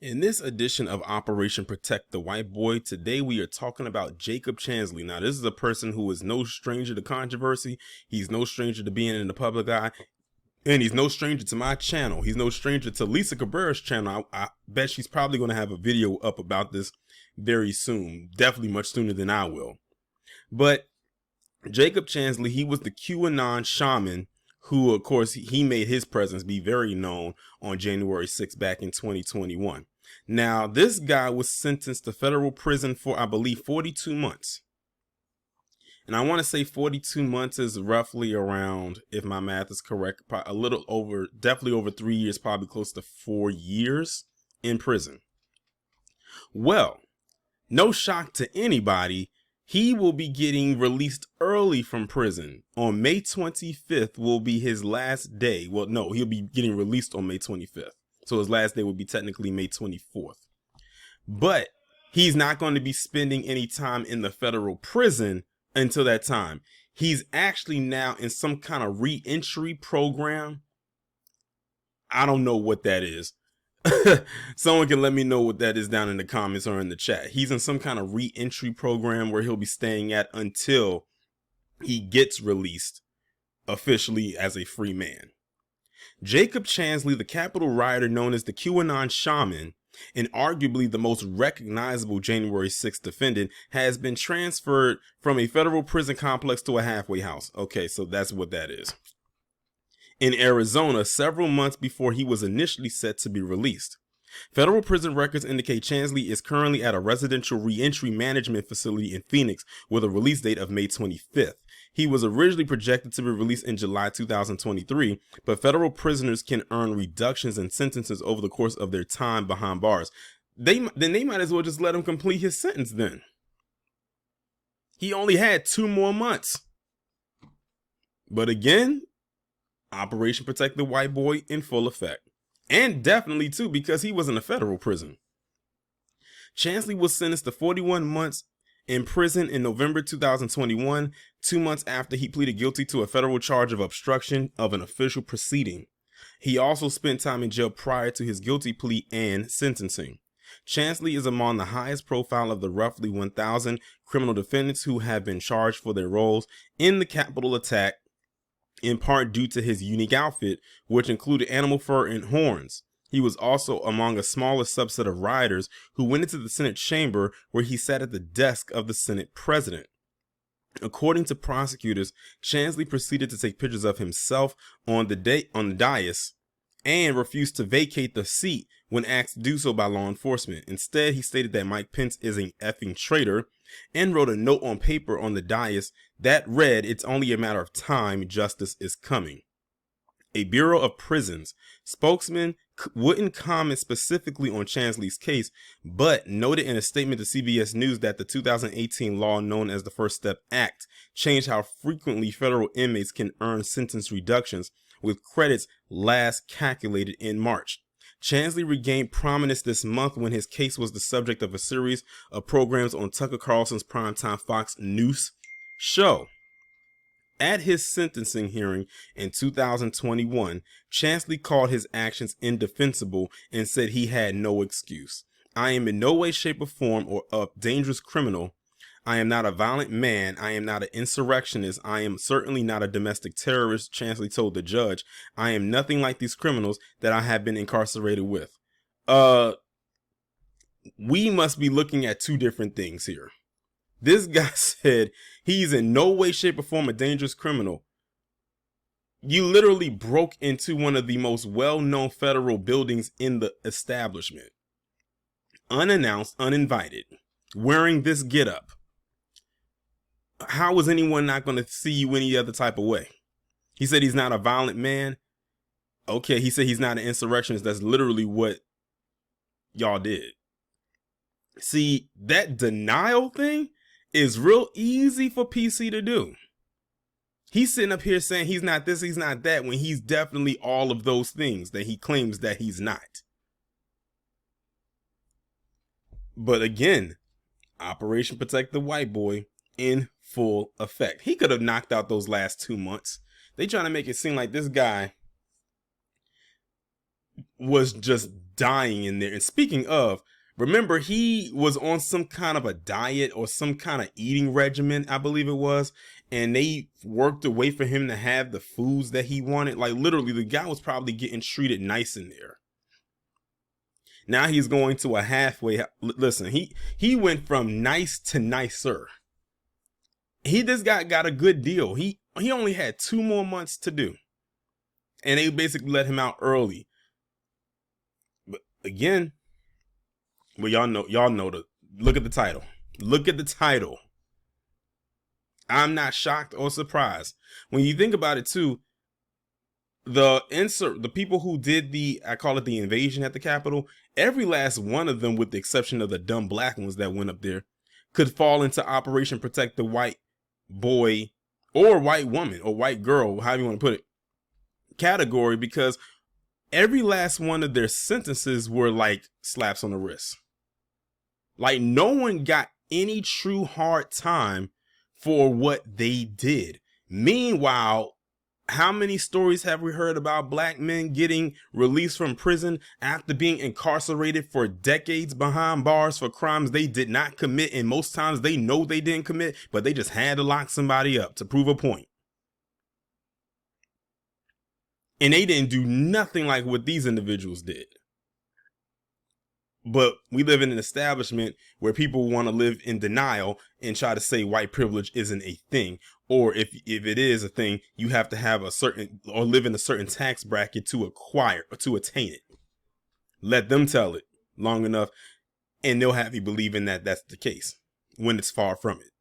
In this edition of Operation Protect the White Boy, today we are talking about Jacob Chansley. Now, this is a person who is no stranger to controversy. He's no stranger to being in the public eye. And he's no stranger to my channel. He's no stranger to Lisa Cabrera's channel. I bet she's probably going to have a video up about this very soon. Definitely much sooner than I will. But Jacob Chansley, he was the QAnon shaman who, of course, he made his presence be very known on January 6th back in 2021. Now, this guy was sentenced to federal prison for, I believe, 42 months. And I want to say 42 months is roughly around, if my math is correct, a little over, definitely over 3 years, probably close to 4 years in prison. Well, no shock to anybody, he will be getting released early from prison. On May 25th will be his last day. Well, no, he'll be getting released on May 25th. So his last day would be technically May 24th. But he's not going to be spending any time in the federal prison until that time. He's actually now in some kind of re-entry program. I don't know what that is. Someone can let me know what that is down in the comments or in the chat. He's in some kind of re-entry program where he'll be staying at until he gets released officially as a free man. Jacob Chansley, the Capitol rioter known as the QAnon shaman, and arguably the most recognizable January 6th defendant, has been transferred from a federal prison complex to a halfway house. Okay, so that's what that is. In Arizona, several months before he was initially set to be released. Federal prison records indicate Chansley is currently at a residential reentry management facility in Phoenix with a release date of May 25th. He was originally projected to be released in July 2023, but federal prisoners can earn reductions in sentences over the course of their time behind bars. Then they might as well just let him complete his sentence then. He only had 2 more months. But again, Operation Protect the White Boy in full effect. And definitely too, because he was in a federal prison. Chansley was sentenced to 41 months in prison in November 2021, 2 months after he pleaded guilty to a federal charge of obstruction of an official proceeding. He also spent time in jail prior to his guilty plea and sentencing. Chansley is among the highest profile of the roughly 1,000 criminal defendants who have been charged for their roles in the Capitol attack, in part due to his unique outfit, which included animal fur and horns. He was also among a smaller subset of rioters who went into the Senate chamber where he sat at the desk of the Senate president. According to prosecutors, Chansley proceeded to take pictures of himself on the dais and refused to vacate the seat when asked to do so by law enforcement. Instead, he stated that Mike Pence is an effing traitor and wrote a note on paper on the dais that read, "It's only a matter of time, justice is coming." A Bureau of Prisons spokesman wouldn't comment specifically on Chansley's case, but noted in a statement to CBS News that the 2018 law known as the First Step Act changed how frequently federal inmates can earn sentence reductions, with credits last calculated in March. Chansley regained prominence this month when his case was the subject of a series of programs on Tucker Carlson's primetime Fox News show. At his sentencing hearing in 2021, Chansley called his actions indefensible and said he had no excuse. "I am in no way, shape, or form a dangerous criminal. I am not a violent man. I am not an insurrectionist. I am certainly not a domestic terrorist," Chansley told the judge. "I am nothing like these criminals that I have been incarcerated with." We must be looking at two different things here. This guy said he's in no way, shape, or form a dangerous criminal. You literally broke into one of the most well-known federal buildings in the establishment, unannounced, uninvited, wearing this getup. How was anyone not going to see you any other type of way? He said he's not a violent man. Okay, he said he's not an insurrectionist. That's literally what y'all did. See, that denial thing is real easy for PC to do. He's sitting up here saying he's not this, he's not that, when he's definitely all of those things that he claims that he's not. But again, Operation Protect the White Boy in full effect. He could have knocked out those last 2 months. They trying to make it seem like this guy was just dying in there. And speaking of, remember, he was on some kind of a diet or some kind of eating regimen, I believe it was, and they worked a way for him to have the foods that he wanted. Like, literally, the guy was probably getting treated nice in there. Now he's going to a halfway. Listen, he went from nice to nicer. This guy got a good deal. He only had 2 more months to do, and they basically let him out early. But again, well, y'all know the look at the title. Look at the title. I'm not shocked or surprised when you think about it too. The people who did I call it the invasion at the Capitol, every last one of them, with the exception of the dumb black ones that went up there, could fall into Operation Protect the White Boy or white woman or white girl, however you want to put it, category, because every last one of their sentences were like slaps on the wrist. Like, no one got any true hard time for what they did. Meanwhile, how many stories have we heard about black men getting released from prison after being incarcerated for decades behind bars for crimes they did not commit? And most times they know they didn't commit, but they just had to lock somebody up to prove a point. And they didn't do nothing like what these individuals did. But we live in an establishment where people want to live in denial and try to say white privilege isn't a thing. Or if it is a thing, you have to have a certain or live in a certain tax bracket to acquire or to attain it. Let them tell it long enough and they'll have you believing that that's the case when it's far from it.